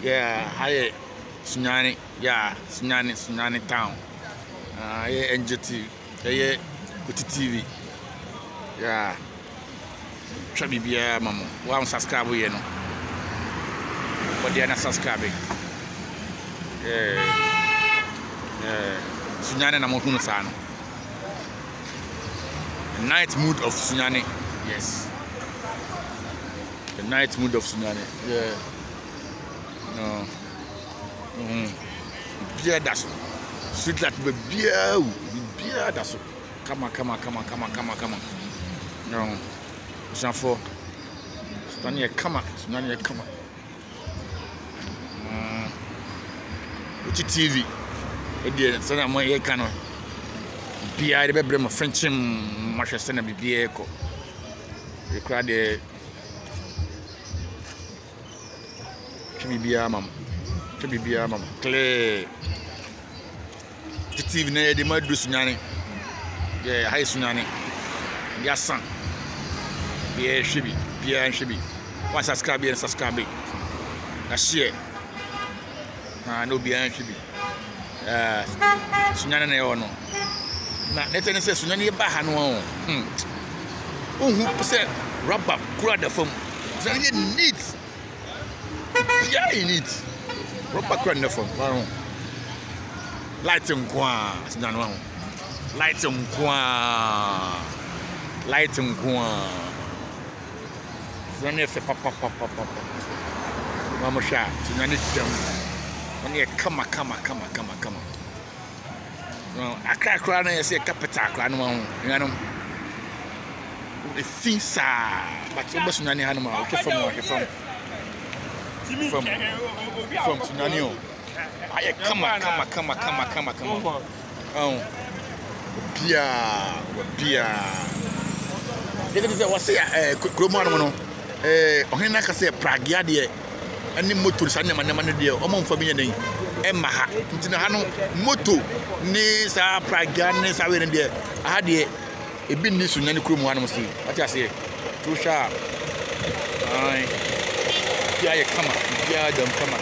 Yeah, hi, Sunyani. Yeah, Sunyani town. Yeah, NGT. Yeah, TV. Yeah. Try be mama. One subscribe you know. But they are not subscribing. Yeah. Yeah. Sunyani na mokuno sana. The night mood of Sunyani. Yes. The night mood of Sunyani. Yeah. No. Beer that's sweet that beer that's come on. No. Sanfo. Sunyani come on. Which TV? It so that my cano. Beer the bebre my French Manchester na beer ko. You cried the Chibia mama. Clear. The TV na the mad Sunyani. Yeah, hi Sunyani. Your son. Beer shibi. One subscribe and subscribe. That's share. No beer shibi. Sunyani na ono. Na nete say Sunyani ba ha no. Who say rubber kura the form. Sunyani neat. Yeah, you need. Rubber kura the form. Light kwa Sunyani wa. Light kwa. Sunyani fe papa. Mama sha Sunyani jam. Sunyani kama. No, akra na say capital akra no ho. You know. The things are but Sunyani ha no ma. From Sunyani. I come. Oh. Pia. They say what say Kromo no. Ohina ka say Pragia de ani motor sa nyama ne de o mo mfa bi nyen emma ha ntina ha no moto ni sa Pragia ni sa we ne de ha de ebi ni Sunyani Kromo ha no si what you say too sharp ai pia come pia dem come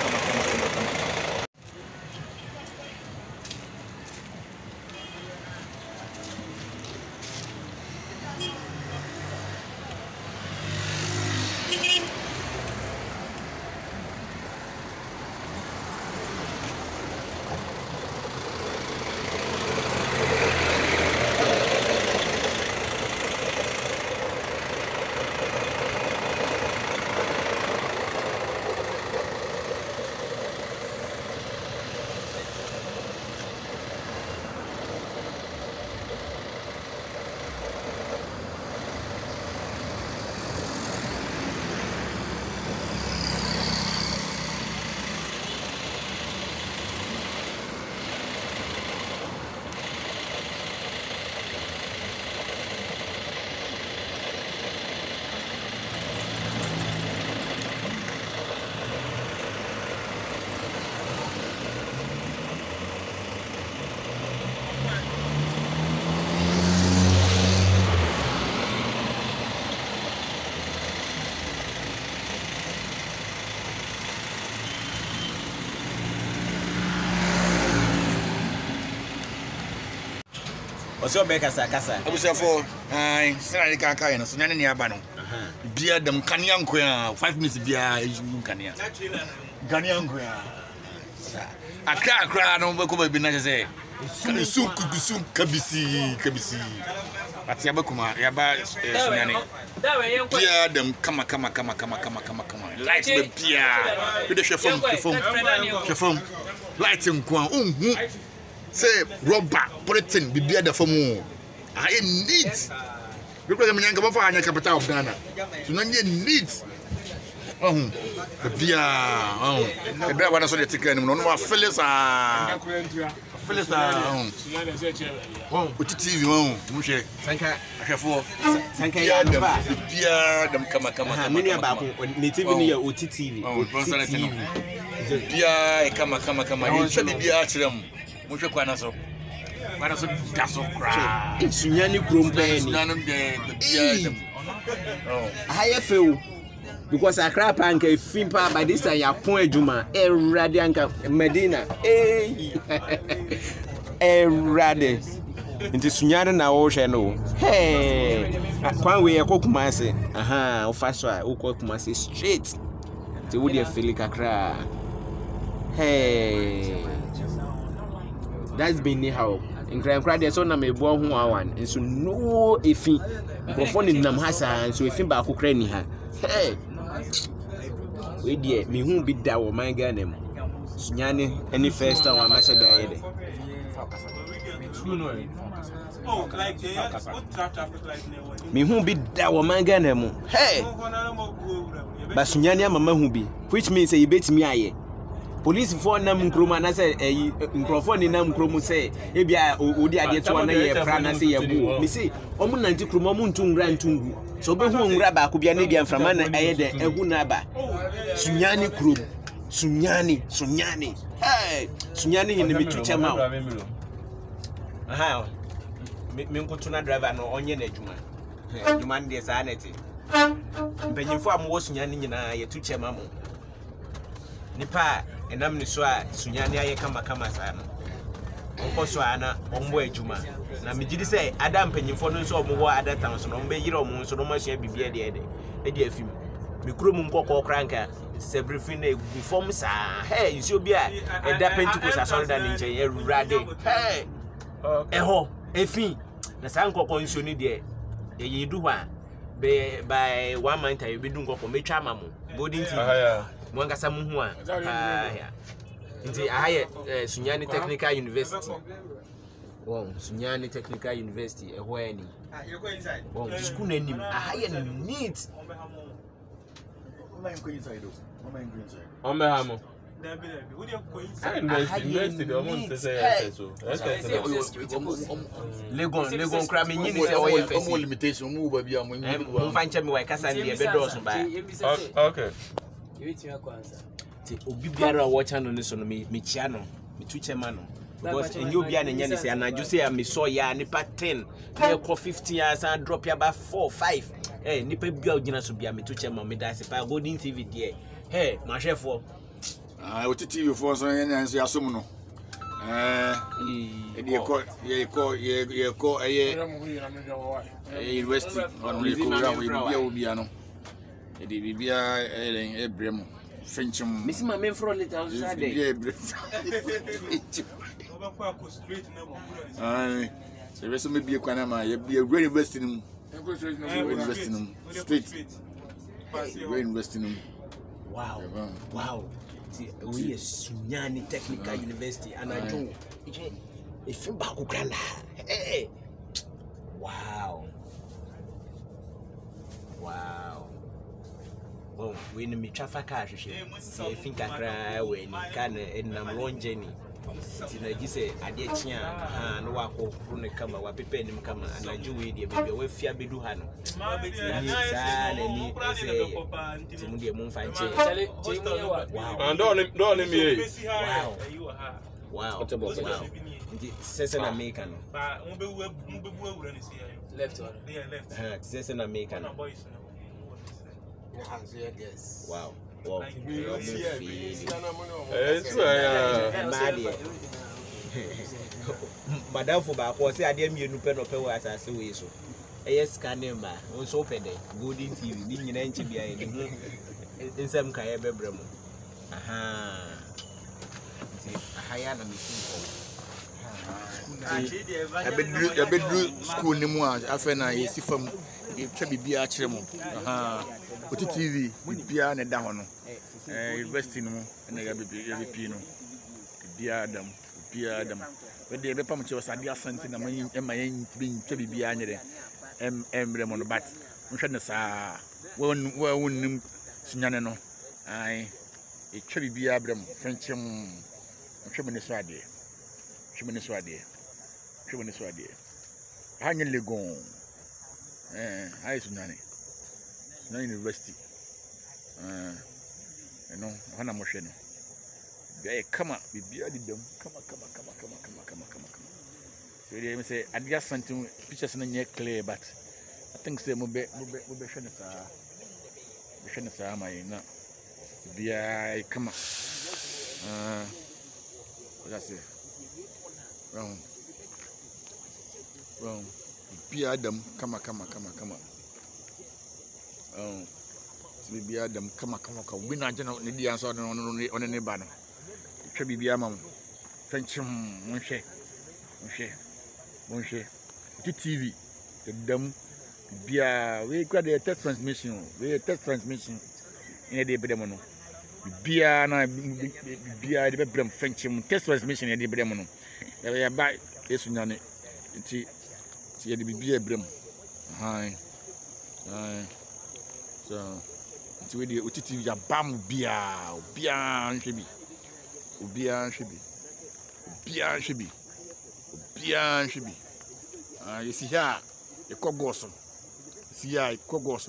What's your kasa? I was for Sunyani kaka no Sunyani ni aba no. Bia dem kanianko ya 5 minutes bia eju kania. Kanianko ya. Akra no be ko be na say. Kusum kabisi. Ati abakuma yaba Sunyani. Bia dem kama. Light be bia. You the chefom. Light nko say rubber protein bibia da famu I need because me nyanka for anya capital of Ghana so no need bibia e bra wana so de ticket no no Phyllis with TV mu hwe sanka ahwefo ya ba bibia dem kama mini aba ko ni TV ni ya OTTV bibia e kama ni hwe bibia kirem Mushe kwana so daso kra. Sunyani Kromo ni. Sunyani de bia dem. Haye feu. because Accra panka fimpa by this time ya pon adwuma erade anka Medina erade nti Sunyani na wo hwe no hey kwan we ekokuma ase aha wo fa so a wo kokuma ase straight nti wo dey feel kakra hey that's been how in crime there so na me bo ho awan nso no efi microphone nam hasa nso efi ba akokra ni ha hey we dey me hu bi da wo man Ghana mu Sunyani any first time wa ma she da yede oh like traffic like me hu bi da wo man Ghana mu hey ba Sunyani amama hu bi which means say you bet me aye police for nam nkroma na say microphone ni nam nkromu say e bia odi ade to na ye pra na say ye bu me say omu nanti kroma omu ntungra ntungu so be hu ngra ba ko bia na bia mframa na aye de ehu na ba Sunyani krom Sunyani hey Sunyani ni me tuche ma aha me nkoto na driver no onye na adwuma adwuma ndi sa na ti mpenyimfo amwo Sunyani nyina ye tuche ma mo nipa enam ni so a Sunyani aye kama sana onko so ana ombo adwuma na megidi say ada mpanyimfo no so omwo ada tan so no mbe yire omo so no ma hia bibia de de afim me kuro mu nkokọ kranka sebrifin na egu form sa hey isi obi a eda pentecost asori da nche erurade hey eho efin na sa nkokọ nso ni de yedu hwa be by 1 month ayo bedu nkokọ metwa amamu boarding team mwanga sa muhu a ya nti ahaye Sunyani Technical University wow Sunyani Technical University eho ani wow school na nim ahaye neat Hamo. Legon cramming limitation. Okay. Obibiara watch on this on me channel, me Twitch man. Because in you be an engineer, and I just say I saw ya nipa 10, near 15 years and drop ya about 4, 5. Hey, nipa biya ojina so biya me Twitch man me dance pa golden TV there. Hey, my chef for what TV for so yan so yasom no. University on we ko biya no. E di bibia ebrem Frenchum. Miss my men for little Saturday. So we some be kwanama ye be a great investing straight. Great investing. Wow. Wow. We are Sunyani Technical University and I do if you back Uganda. Hey. Wow. Wow. Oh, we need me traffic car. See, I think I cry when you can in a long journey. I say, I did no walk on the camera, what people in come and I do with you, baby, we fear be do hano. Timundi moon fine. Wow. And don't let me. Wow. What about wow? Says an American. Left one. Says an American. Wow. Wow. Madam for back was I didn't mean to pen up as I say so. Yes, can name also open the golden TV, being an inch behind in some Kaya Bebremo. Aha. Higher than I bedroom school ni mo afa na yesi fam e twa bibia a kire mo aha oti TV bibia na da ho no university no na ya bibia no bibia adam we dey be pam che wasade asante na man emayen bi twa bibia nyere emre mo no bat nhwe ne sa wonnim Sunyani no ai e twa bibia brem frenchim nhwe me ne so ade Chimene swade. Hanya legon. High Sunyani. Sunyani University. You know, hana mosheno. Bia kama bibia di dem. Kama. So they say adjacent pictures na nye clear but I think say mo be shene sa. hwɛ ne saa ma yɛn na bia kama what I say wrong bia Adam kama bia Adam kama we na agena ne dia so on ne ba no hwɛ bibia ma mo fenchim monhwɛ TV the dam bia we kwa the test transmission in the bedem no bia na bia de bebrem fenchim test transmission in the bedem no ya ba Sunyani nti ye de bibia brem hai so nti we de TV ya bam bia nhwe bi you see here e kogoso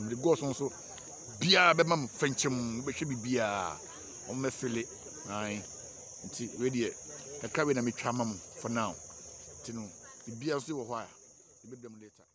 the goso so bia be mam fenchim be hwe bibia o mefele ai nti we de kakra we na metwa mam for now nti no bibia so wo ho a e be dem later